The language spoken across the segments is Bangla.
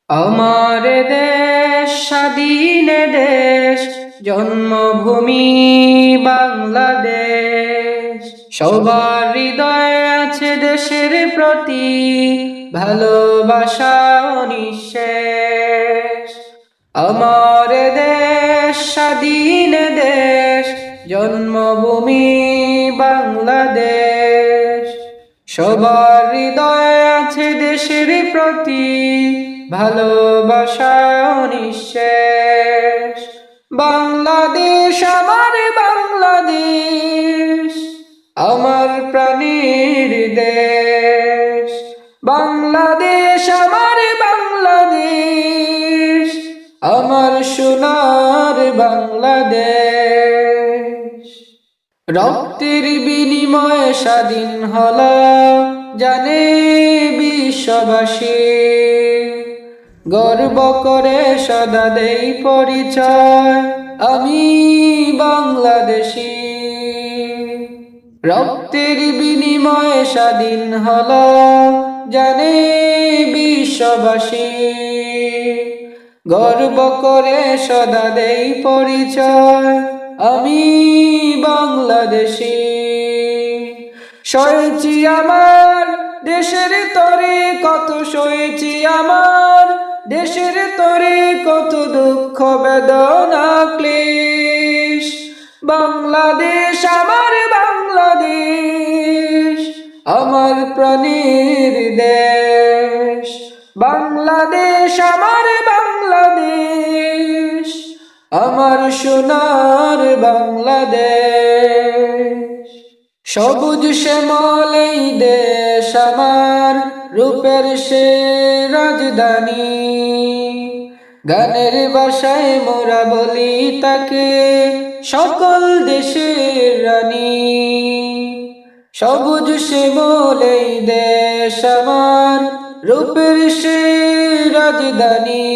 আমার দেশ স্বাধীন দেশ, জন্মভূমি বাংলাদেশ। সবার হৃদয়ে আছে দেশের প্রতি ভালোবাসা নিঃশেষ। আমার দেশ স্বাধীন দেশ, জন্মভূমি বাংলাদেশ। সবার হৃদয়ে আছে দেশের প্রতি ভালোবাসা নিঃশেষ। বাংলাদেশ আমার বাংলাদেশ, আমার প্রাণের দেশ। বাংলাদেশ আমার বাংলাদেশ, আমার সোনার বাংলাদেশ। রক্তের বিনিময়ে স্বাধীন হলো জানে বিশ্ববাসী। গর্ব করে সদা দেই পরিচয়, আমি বাংলাদেশী। রক্তের বিনিময়ে স্বাধীন হলো জানে বিশ্ববাসী। গর্ব করে সদা দেই পরিচয়, আমি বাংলাদেশী। সয়েছি আমার দেশের তরে কত, সয়েছি আমার দেশের তরে কত দুঃখ বেদনা ক্লেশ। বাংলাদেশ আমার বাংলাদেশ, আমার প্রাণের দেশ। বাংলাদেশ আমার বাংলাদেশ, আমার সোনার বাংলাদেশ। সবুজ শ্যামল এই দেশ আমার, রূপের সে রাজধানী। গানের ভাষায় মোরা বলি তাকে সকল দেশের রানী। সবুজ শ্যামল এই দেশ আমার, রূপের সে রাজধানী।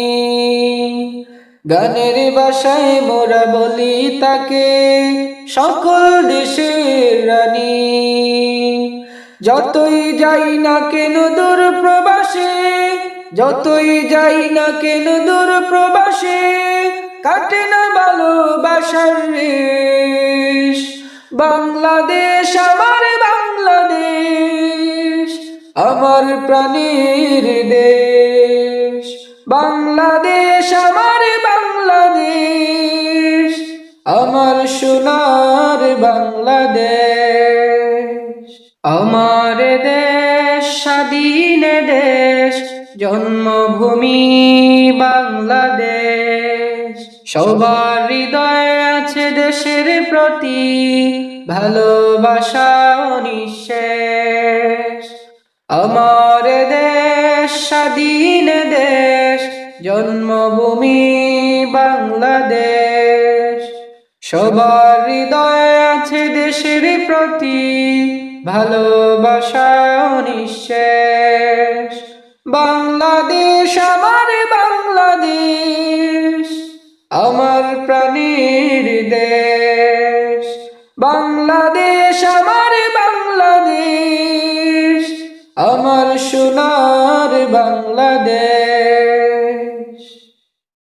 গানের ভাষায় মোরা বলি তাকে সকল দেশের রানী। যতই যাই না কেন দূর প্রবাসে, যতই যাই না কেন দূর প্রবাসে, কাটে না ভালোবাসার রেশ। বাংলাদেশ আমার বাংলাদেশ, আমার প্রাণের দেশ। বাংলাদেশ আমার বাংলাদেশ, আমার সোনার বাংলাদেশ। আমার দেশ স্বাধীন দেশ, জন্মভূমি বাংলাদেশ। সবার হৃদয়ে আছে দেশের প্রতি ভালোবাসা নিঃশেষ। আমার দেশ স্বাধীন দেশ, জন্মভূমি বাংলাদেশ। সবার হৃদয়ে আছে দেশের প্রতি ভালোবাসা নিঃশেষ। বাংলাদেশ আমার বাংলাদেশ, আমার প্রাণের দেশ। বাংলাদেশ আমার বাংলাদেশ, আমার সোনার বাংলাদেশ।